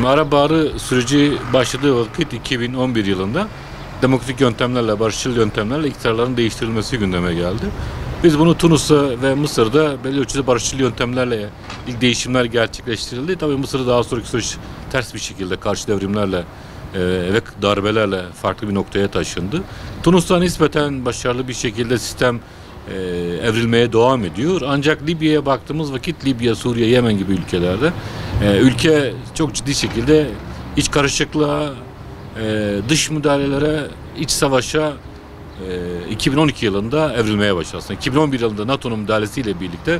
Şimdi Arap Baharı süreci başladığı vakit 2011 yılında demokratik yöntemlerle, barışçıl yöntemlerle iktidarların değiştirilmesi gündeme geldi. Biz bunu Tunus'ta ve Mısır'da belli ölçüde barışçıl yöntemlerle ilk değişimler gerçekleştirildi. Tabii Mısır'da daha sonraki süreç ters bir şekilde karşı devrimlerle ve darbelerle farklı bir noktaya taşındı. Tunus'ta nispeten başarılı bir şekilde sistem evrilmeye devam ediyor. Ancak Libya'ya baktığımız vakit Libya, Suriye, Yemen gibi ülkelerde ülke çok ciddi şekilde iç karışıklığa, dış müdahalelere, iç savaşa 2012 yılında evrilmeye başladı. Aslında 2011 yılında NATO'nun müdahalesiyle birlikte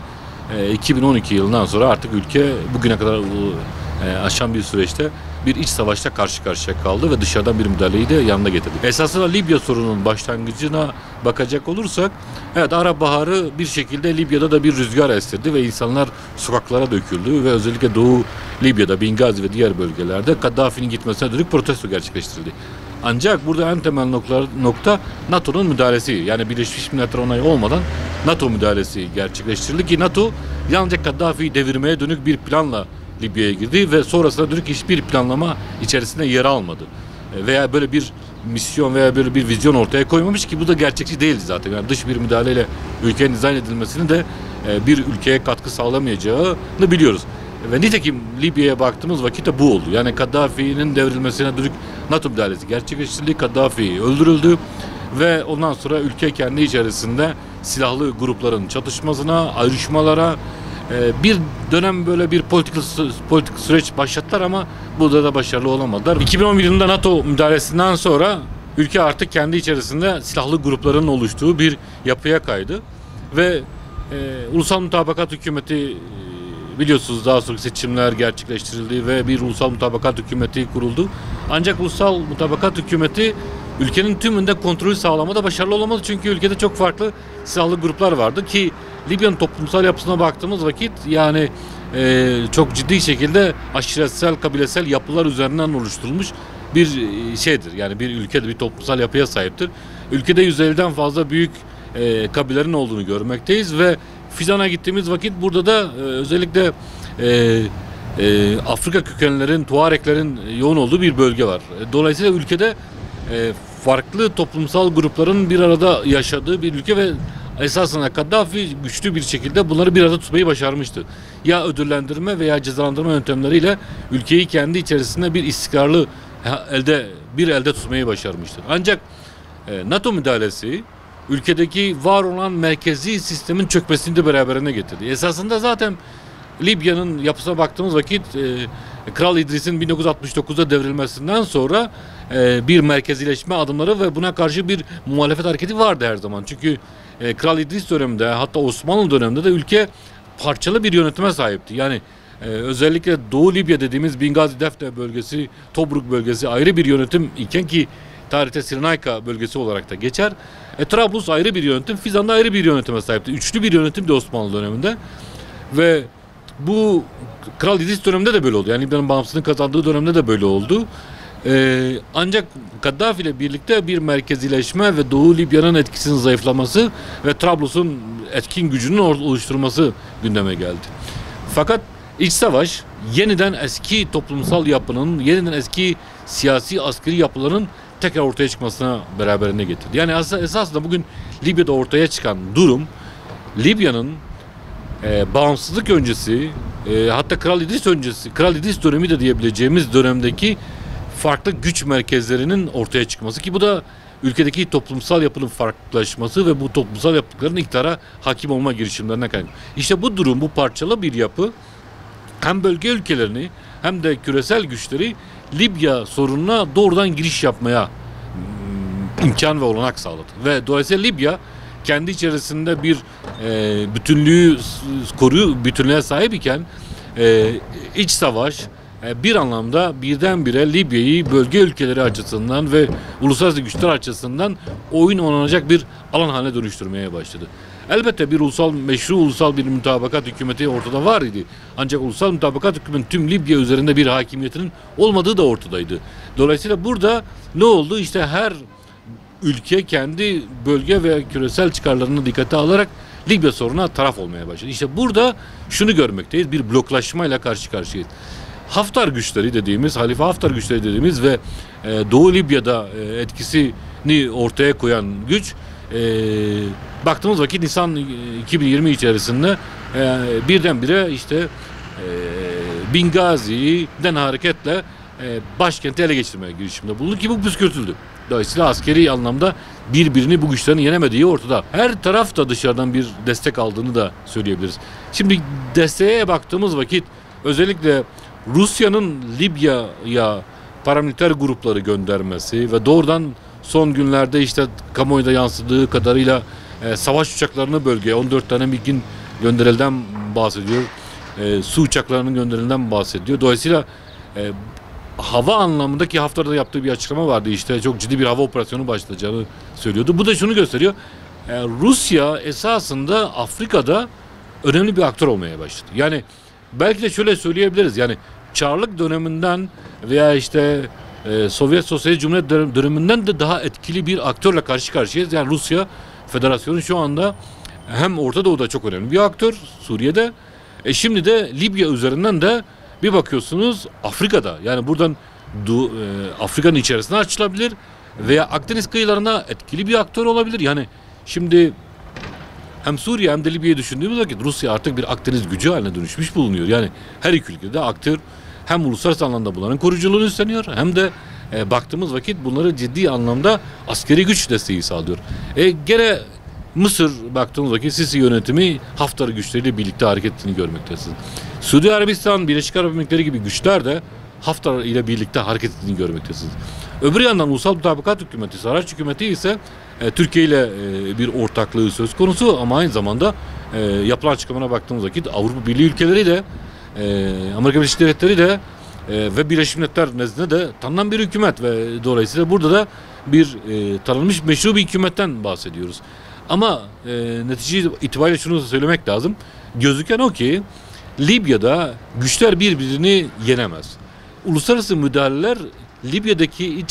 2012 yılından sonra artık ülke bugüne kadar aşan bir süreçte bir iç savaşta karşı karşıya kaldı ve dışarıdan bir müdahaleyi de yanına getirdi. Esasında Libya sorununun başlangıcına bakacak olursak, evet, Arap Baharı bir şekilde Libya'da da bir rüzgar estirdi ve insanlar sokaklara döküldü ve özellikle Doğu Libya'da, Bingazi ve diğer bölgelerde Kaddafi'nin gitmesine dönük protesto gerçekleştirildi. Ancak burada en temel nokta NATO'nun müdahalesi. Yani Birleşmiş Milletler onayı olmadan NATO müdahalesi gerçekleştirildi ki NATO yalnızca Kaddafi'yi devirmeye dönük bir planla Libya'ya girdi ve sonrasında dönük hiçbir planlama içerisinde yer almadı. Veya böyle bir misyon veya böyle bir vizyon ortaya koymamış ki bu da gerçekçi değildi zaten. Yani dış bir müdahaleyle ülkenin dizayn edilmesini de bir ülkeye katkı sağlamayacağını biliyoruz. Ve nitekim Libya'ya baktığımız vakitte bu oldu. Yani Kaddafi'nin devrilmesine dönük NATO müdahalesi gerçekleştirildi. Kaddafi öldürüldü ve ondan sonra ülke kendi içerisinde silahlı grupların çatışmasına, ayrışmalara, bir dönem böyle bir politik süreç başlattılar ama burada da başarılı olamadılar. 2011 yılında NATO müdahalesinden sonra ülke artık kendi içerisinde silahlı grupların oluştuğu bir yapıya kaydı ve Ulusal Mutabakat Hükümeti, biliyorsunuz, daha sonra seçimler gerçekleştirildi ve bir Ulusal Mutabakat Hükümeti kuruldu. Ancak Ulusal Mutabakat Hükümeti ülkenin tümünde kontrolü sağlamada başarılı olamadı. Çünkü ülkede çok farklı silahlı gruplar vardı ki Libya'nın toplumsal yapısına baktığımız vakit yani çok ciddi şekilde aşiretsel, kabilesel yapılar üzerinden oluşturulmuş bir şeydir. Yani bir ülkede bir toplumsal yapıya sahiptir. Ülkede 150'den fazla büyük kabilelerin olduğunu görmekteyiz ve Fizan'a gittiğimiz vakit burada da özellikle Afrika kökenlilerin, Tuareklerin yoğun olduğu bir bölge var. Dolayısıyla ülkede farklı toplumsal grupların bir arada yaşadığı bir ülke ve esasında Kaddafi güçlü bir şekilde bunları bir arada tutmayı başarmıştı. Ya ödüllendirme veya cezalandırma yöntemleriyle ülkeyi kendi içerisinde bir istikrarlı elde tutmayı başarmıştır. Ancak NATO müdahalesi ülkedeki var olan merkezi sistemin çökmesini de beraberine getirdi. Esasında zaten Libya'nın yapısına baktığımız vakit Kral İdris'in 1969'da devrilmesinden sonra bir merkezileşme adımları ve buna karşı bir muhalefet hareketi vardı her zaman. Çünkü Kral İdris döneminde, hatta Osmanlı döneminde de ülke parçalı bir yönetime sahipti. Yani özellikle Doğu Libya dediğimiz Bingazi Defne bölgesi, Tobruk bölgesi ayrı bir yönetim iken ki tarihte Sirenayka bölgesi olarak da geçer. Trablus ayrı bir yönetim, Fizan'da ayrı bir yönetime sahipti. Üçlü bir yönetim de Osmanlı döneminde. Ve bu Kral İdris döneminde de böyle oldu. Yani Libya'nın bağımsızlığını kazandığı dönemde de böyle oldu. Ancak Kaddafi ile birlikte bir merkezileşme ve Doğu Libya'nın etkisinin zayıflaması ve Trablus'un etkin gücünün oluşturması gündeme geldi. Fakat iç savaş yeniden eski toplumsal yapının, yeniden eski siyasi askeri yapıların tekrar ortaya çıkmasına beraberine getirdi. Yani esasında bugün Libya'da ortaya çıkan durum Libya'nın bağımsızlık öncesi, hatta Kral İdris öncesi, Kral İdris dönemi de diyebileceğimiz dönemdeki farklı güç merkezlerinin ortaya çıkması ki bu da ülkedeki toplumsal yapının farklılaşması ve bu toplumsal yapıların iktidara hakim olma girişimlerine kaynaklı. İşte bu durum, bu parçalı bir yapı hem bölge ülkelerini hem de küresel güçleri Libya sorununa doğrudan giriş yapmaya imkan ve olanak sağladı. Ve dolayısıyla Libya kendi içerisinde bir bütünlüğe sahip iken iç savaş bir anlamda birdenbire Libya'yı bölge ülkeleri açısından ve uluslararası güçler açısından oyun oynanacak bir alan haline dönüştürmeye başladı. Elbette meşru ulusal bir mutabakat hükümeti ortada var idi. Ancak ulusal mutabakat hükümeti tüm Libya üzerinde bir hakimiyetinin olmadığı da ortadaydı. Dolayısıyla burada ne oldu? İşte her ülke kendi bölge ve küresel çıkarlarını dikkate alarak Libya sorununa taraf olmaya başladı. İşte burada şunu görmekteyiz. Bir bloklaşmayla karşı karşıyayız. Hafter güçleri dediğimiz, Halife Hafter güçleri dediğimiz ve Doğu Libya'da etkisini ortaya koyan güç baktığımız vakit Nisan 2020 içerisinde birdenbire işte Bingazi'den hareketle başkenti ele geçirmeye girişiminde bulundu ki bu püskürtüldü. Dolayısıyla askeri anlamda birbirini bu güçlerin yenemediği ortada. Her taraf da dışarıdan bir destek aldığını da söyleyebiliriz. Şimdi desteğe baktığımız vakit özellikle Rusya'nın Libya'ya paramiliter grupları göndermesi ve doğrudan son günlerde işte kamuoyunda yansıdığı kadarıyla savaş uçaklarını bölgeye 14 tane MiG'in gönderilden bahsediyor. Su uçaklarının gönderilden bahsediyor. Dolayısıyla hava anlamındaki Hafter'da yaptığı bir açıklama vardı. İşte çok ciddi bir hava operasyonu başlayacağını söylüyordu. Bu da şunu gösteriyor. Rusya esasında Afrika'da önemli bir aktör olmaya başladı. Yani belki de şöyle söyleyebiliriz. Yani Çarlık döneminden veya işte Sovyet Sosyalist Cumhuriyet döneminden de daha etkili bir aktörle karşı karşıyayız. Yani Rusya Federasyonu şu anda hem Orta Doğu'da çok önemli bir aktör, Suriye'de. Şimdi de Libya üzerinden de bir bakıyorsunuz Afrika'da. Yani buradan Afrika'nın içerisine açılabilir veya Akdeniz kıyılarına etkili bir aktör olabilir. Yani şimdi hem Suriye hem de Libya'yı düşündüğümüz vakit Rusya artık bir Akdeniz gücü haline dönüşmüş bulunuyor. Yani her iki ülkede aktör hem uluslararası anlamda bunların koruyuculuğunu üstleniyor hem de baktığımız vakit bunları ciddi anlamda askeri güç desteği sağlıyor. Gene Mısır baktığımız vakit Sisi yönetimi Hafter güçleriyle birlikte hareket ettiğini görmektesiniz. Suudi Arabistan, Birleşik Arap Emirlikleri gibi güçler de Hafter ile birlikte hareket ettiğini görmektesiniz. Öbür yandan Ulusal Mutabakat Hükümeti, Saraç Hükümeti ise Türkiye ile bir ortaklığı söz konusu ama aynı zamanda yapılan açıklamana baktığımız vakit Avrupa Birliği ülkeleri de Amerika Birleşik Devletleri de ve Birleşmiş Milletler nezdinde de tanınan bir hükümet ve dolayısıyla burada da bir tanınmış meşru bir hükümetten bahsediyoruz. Ama netice itibariyle şunu söylemek lazım. Gözüken o ki Libya'da güçler birbirini yenemez. Uluslararası müdahaleler Libya'daki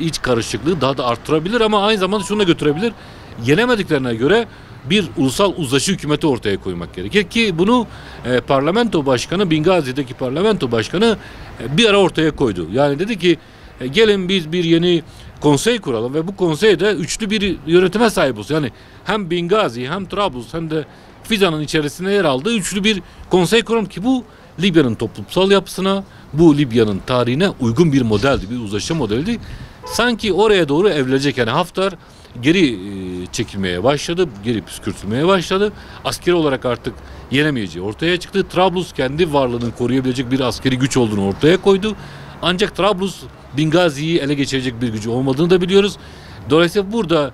iç karışıklığı daha da arttırabilir ama aynı zamanda şunu da götürebilir. Yenemediklerine göre bir ulusal uzlaşı hükümeti ortaya koymak gerekir ki bunu parlamento başkanı, Bingazi'deki parlamento başkanı bir ara ortaya koydu. Yani dedi ki gelin biz bir yeni konsey kuralım ve bu konseyde üçlü bir yönetime sahip olsun. Yani hem Bingazi hem Trablus hem de Fizan'ın içerisinde yer aldığı üçlü bir konsey kuralım ki bu Libya'nın toplumsal yapısına, bu Libya'nın tarihine uygun bir modeldi, bir uzlaşı modeliydi. Sanki oraya doğru evrilecek. Yani Hafter geri çekilmeye başladı, geri püskürtülmeye başladı. Askeri olarak artık yenemeyeceği ortaya çıktı. Trablus kendi varlığını koruyabilecek bir askeri güç olduğunu ortaya koydu. Ancak Trablus Bingazi'yi ele geçirecek bir gücü olmadığını da biliyoruz. Dolayısıyla burada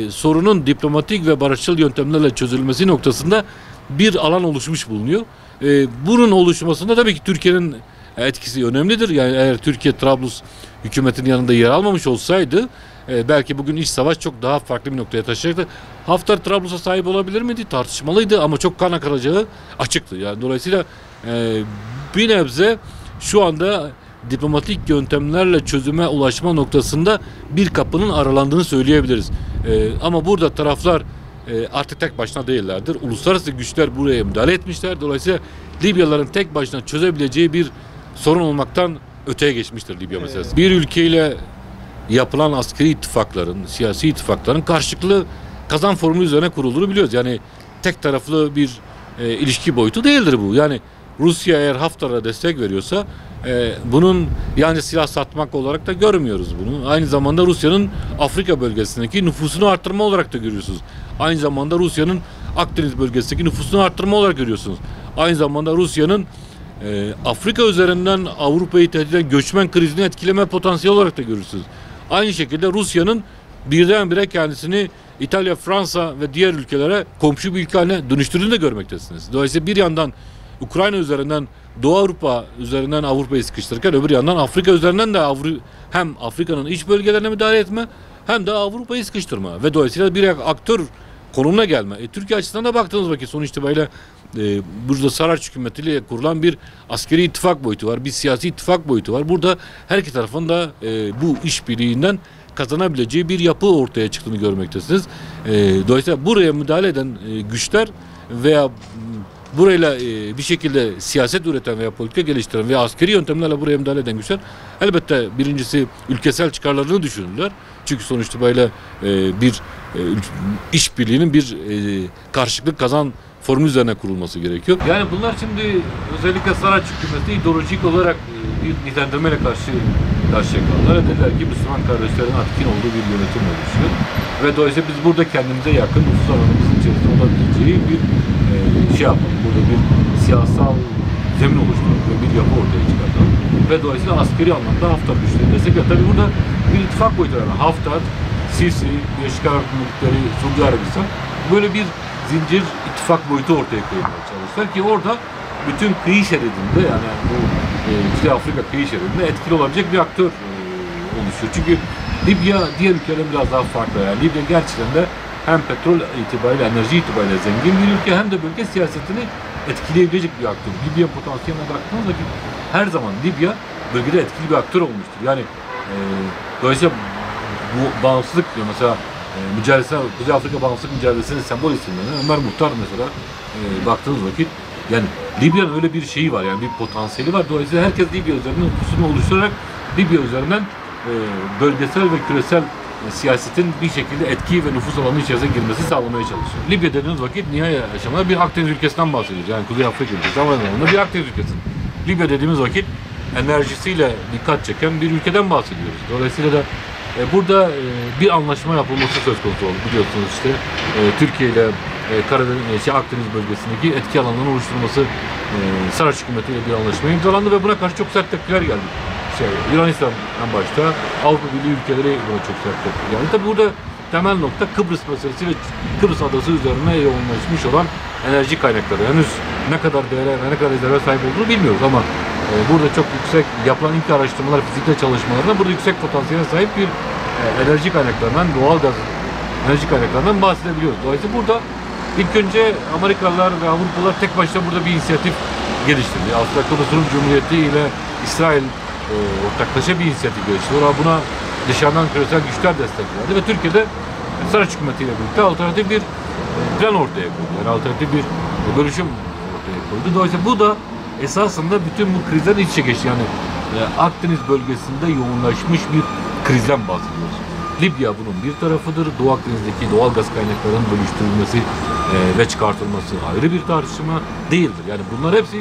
sorunun diplomatik ve barışçıl yöntemlerle çözülmesi noktasında bir alan oluşmuş bulunuyor. Bunun oluşmasında tabii ki Türkiye'nin etkisi önemlidir. Yani eğer Türkiye Trablus hükümetinin yanında yer almamış olsaydı belki bugün iç savaş çok daha farklı bir noktaya taşıyacaktı. Hafter Trablus'a sahip olabilir miydi? Tartışmalıydı ama çok kan akıtacağı açıktı. Yani dolayısıyla bir nebze şu anda diplomatik yöntemlerle çözüme ulaşma noktasında bir kapının aralandığını söyleyebiliriz. Ama burada taraflar artık tek başına değillerdir. Uluslararası güçler buraya müdahale etmişler. Dolayısıyla Libyalıların tek başına çözebileceği bir sorun olmaktan öteye geçmiştir Libya meselesi. Bir ülkeyle yapılan askeri ittifakların, siyasi ittifakların karşılıklı kazan formülü üzerine kurulduğunu biliyoruz. Yani tek taraflı bir ilişki boyutu değildir bu. Yani Rusya eğer Hafter'a destek veriyorsa bunun yani silah satmak olarak da görmüyoruz bunu. Aynı zamanda Rusya'nın Afrika bölgesindeki nüfusunu arttırma olarak da görüyorsunuz. Aynı zamanda Rusya'nın Akdeniz bölgesindeki nüfusunu arttırma olarak görüyorsunuz. Aynı zamanda Rusya'nın Afrika üzerinden Avrupa'yı tehdit eden göçmen krizini etkileme potansiyeli olarak da görürsünüz. Aynı şekilde Rusya'nın birdenbire kendisini İtalya, Fransa ve diğer ülkelere komşu bir ülke haline dönüştürdüğünü de görmektesiniz. Dolayısıyla bir yandan Ukrayna üzerinden Doğu Avrupa üzerinden Avrupa'yı sıkıştırırken öbür yandan Afrika üzerinden de hem Afrika'nın iç bölgelerine müdahale etme hem de Avrupa'yı sıkıştırma ve dolayısıyla bir aktör konumuna gelme. Türkiye açısından da baktığınız vakit sonuç itibariyle burada Saraç hükümetiyle kurulan bir askeri ittifak boyutu var, bir siyasi ittifak boyutu var. Burada her iki tarafın da bu işbirliğinden kazanabileceği bir yapı ortaya çıktığını görmektesiniz. Dolayısıyla buraya müdahale eden güçler veya burayla bir şekilde siyaset üreten veya politika geliştiren veya askeri yöntemlerle buraya müdahale eden güçler elbette birincisi ülkesel çıkarlarını düşünürler. Çünkü sonuç itibariyle bir işbirliğinin bir karşılıklı kazan formül üzerine kurulması gerekiyor. Yani bunlar şimdi özellikle Saraç hükümeti ideolojik olarak bir nitelendirmeyle karşıya kaldılar. Dediler ki Müslüman kardeşlerin etkin olduğu bir yönetim oluşuyor. Ve dolayısıyla biz burada kendimize yakın nüfus alanımızın içerisinde olabileceği bir şey yapalım. Burada bir siyasal zemin oluşturalım ve bir yapı ortaya çıkartalım. Ve dolayısıyla askeri anlamda Hafter güçleri destekler. Tabii burada bir ittifak boyutu var. Hafter, Sisi, Birleşik Arap Emirlikleri, Suudi Arabistan böyle bir zincir ittifak boyutu ortaya koymaya çalıştılar ki orada bütün kıyı şeridinde yani bu Kuzey Afrika kıyı şeridinde etkili olabilecek bir aktör oluşuyor. Çünkü Libya diğer ülkelerden biraz daha farklı. Yani Libya gerçekten de hem petrol itibariyle, enerji itibariyle zengin bir ülke hem de bölge siyasetini etkileyebilecek bir aktör. Libya potansiyeline baktığımızda her zaman Libya bölgede etkili bir aktör olmuştur. Yani dolayısıyla bu bağımsızlık diyor mesela mücadelesi, Kuzey Afrika bağımsızlık mücadelesinin sembol isimlerine Ömer Muhtar mesela baktığınız vakit yani Libya'nın öyle bir şeyi var yani bir potansiyeli var. Dolayısıyla herkes Libya üzerinden nüfusunu oluşturarak Libya üzerinden bölgesel ve küresel siyasetin bir şekilde etki ve nüfus alanı içerisine girmesi sağlamaya çalışıyor. Libya dediğiniz vakit nihai aşamada bir Akdeniz ülkesinden bahsediyoruz. Yani Kuzey Afrika ülkesi ama bir Akdeniz ülkesi. Libya dediğimiz vakit enerjisiyle dikkat çeken bir ülkeden bahsediyoruz. Dolayısıyla da burada bir anlaşma yapılması söz konusu oldu. Biliyorsunuz işte Türkiye ile Akdeniz bölgesindeki etki alanlarının oluşturulması Saraç hükümetiyle bir anlaşma imzalandı ve buna karşı çok sert tepkiler geldi. Yunanistan'dan başta Avrupa Birliği ülkeleri buna çok sert tepki geldi. Tabi burada temel nokta Kıbrıs meselesi ve Kıbrıs adası üzerine yoğunlaşmış olan enerji kaynakları. Henüz ne kadar değere ve ne kadar rezerve sahip olduğunu bilmiyoruz ama burada çok yüksek yapılan ilk araştırmalar, fizikte çalışmalarında burada yüksek potansiyele sahip bir enerji kaynaklarından, doğal gaz enerji kaynaklarından bahsedebiliyoruz. Dolayısıyla burada ilk önce Amerikalılar ve Avrupalılar tek başına burada bir inisiyatif geliştirdi. Aslında Kıbrıs Rum Cumhuriyeti ile İsrail ortaklaşa bir inisiyatif geliştirdi. Buna dışarıdan küresel güçler destek verdi ve Türkiye'de Saraç hükümetiyle birlikte alternatif bir plan ortaya koydu. Yani alternatif bir bölüşüm ortaya koydu. Dolayısıyla bu da esasında bütün bu krizden iç içe geçti. Yani Akdeniz bölgesinde yoğunlaşmış bir krizden bahsediyoruz. Libya bunun bir tarafıdır. Doğu Akdeniz'deki doğal gaz kaynaklarının bölüştürülmesi ve çıkartılması ayrı bir tartışma değildir. Yani bunlar hepsi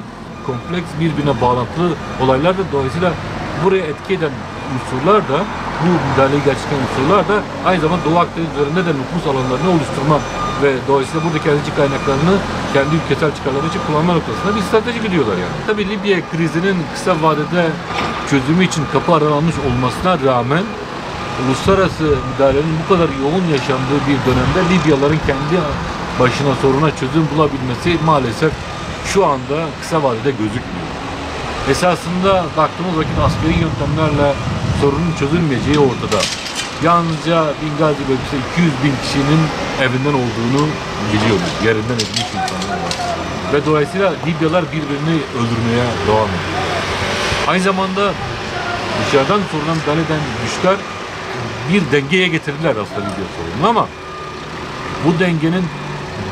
kompleks birbirine bağlantılı olaylardır. Dolayısıyla buraya etki eden unsurlar da bu müdahaleyi gerçekten unsurlar da aynı zamanda Doğu Akdeniz üzerinde de nüfus alanlarını oluşturma ve dolayısıyla buradaki enerji kaynaklarını kendi ülkesel çıkarları için kullanma noktasında bir strateji gidiyorlar yani. Tabii Libya krizinin kısa vadede çözümü için kapı aralanmış olmasına rağmen uluslararası müdahalenin bu kadar yoğun yaşandığı bir dönemde Libyalıların kendi başına soruna çözüm bulabilmesi maalesef şu anda kısa vadede gözükmüyor. Esasında baktığımız vakit askeri yöntemlerle sorunun çözülmeyeceği ortada. Yalnızca Bingazi bölgesinde 200 bin kişinin evinden olduğunu biliyoruz. Yerinden edilmiş insanlar var. Ve dolayısıyla Libyalılar birbirini öldürmeye devam ediyor. Aynı zamanda dışarıdan soruna müdahale eden güçler bir dengeye getirdiler aslında Libya sorununu ama bu dengenin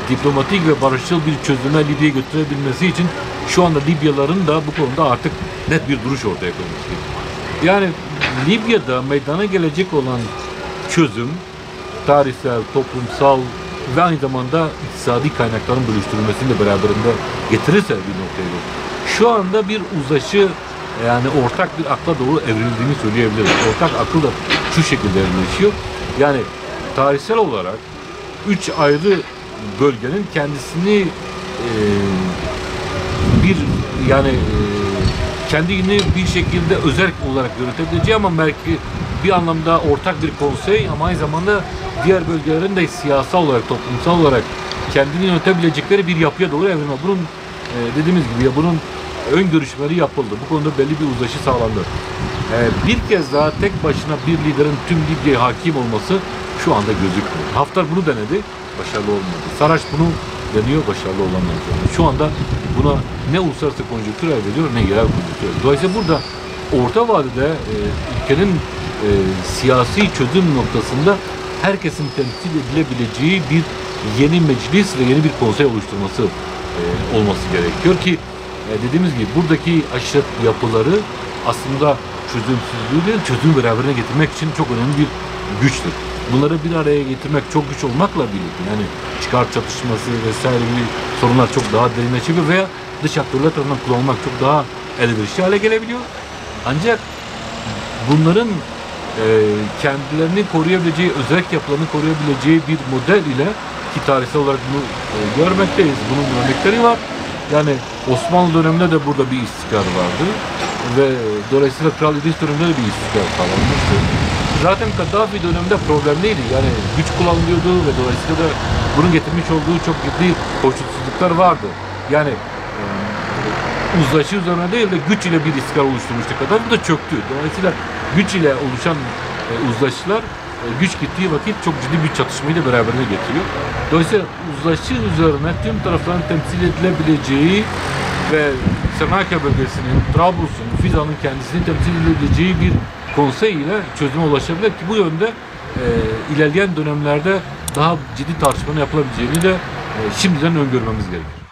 diplomatik ve barışçıl bir çözüme Libya'yı götürebilmesi için şu anda Libyalıların da bu konuda artık net bir duruş ortaya koyması gerekiyor. Yani Libya'da meydana gelecek olan çözüm tarihsel, toplumsal ve aynı zamanda iktisadi kaynakların bölüştürülmesini de beraberinde getirirse bir noktaya gelir. Şu anda bir uzlaşı yani ortak bir akla doğru evrildiğini söyleyebiliriz. Ortak akıl da şu şekilde evrilişiyor. Yani tarihsel olarak 3 ayrı bölgenin kendisini kendini bir şekilde özerk olarak yönetebileceği ama belki bir anlamda ortak bir konsey ama aynı zamanda diğer bölgelerin de siyasal olarak, toplumsal olarak kendini yönetebilecekleri bir yapıya doğru evrilme. Bunun dediğimiz gibi bunun ön görüşmeleri yapıldı. Bu konuda belli bir uzlaşı sağlandı. Bir kez daha tek başına bir liderin tüm Libya'ya hakim olması şu anda gözükmüyor. Hafter bunu denedi, başarılı olmadı. Saraç bunu deniyor, başarılı olamıyor. Şu anda buna ne uluslararası konjonktür el veriyor ne yerel konjonktür. Dolayısıyla burada orta vadede ülkenin siyasi çözüm noktasında herkesin temsil edilebileceği bir yeni meclis ve yeni bir konsey oluşturması olması gerekiyor ki dediğimiz gibi buradaki aşiret yapıları aslında çözümsüzlüğü değil, çözüm beraberine getirmek için çok önemli bir güçtür. Bunları bir araya getirmek çok güç olmakla birlikte yani çıkar çatışması vesaire gibi sorunlar çok daha derinleşebiliyor veya dış aktörler tarafından kullanılmak çok daha elverişli hale gelebiliyor. Ancak bunların kendilerini koruyabileceği, özel yapılarını koruyabileceği bir model ile ki tarihsel olarak bunu görmekteyiz. Bunun örnekleri var. Yani Osmanlı döneminde de burada bir istikrar vardı ve dolayısıyla Kral İdris döneminde de bir istikrar sağlanmıştı. Zaten Kaddafi döneminde problemliydi. Yani güç kullanılıyordu ve dolayısıyla da bunun getirmiş olduğu çok ciddi koşulsuzluklar vardı. Yani uzlaşı üzerine değil de güç ile bir istikrar oluşturmuştu Kaddafi. Bu da çöktü. Dolayısıyla güç ile oluşan uzlaşılar güç gittiği vakit çok ciddi bir çatışmayı da beraberine getiriyor. Dolayısıyla uzlaşı üzerine tüm tarafların temsil edilebileceği ve Sernakya bölgesinin, Trablus'un, Fizan'ın kendisini temsil edebileceği bir konsey ile çözüme ulaşabilir ki bu yönde ilerleyen dönemlerde daha ciddi tartışmanın yapılabileceğini de şimdiden öngörmemiz gerekir.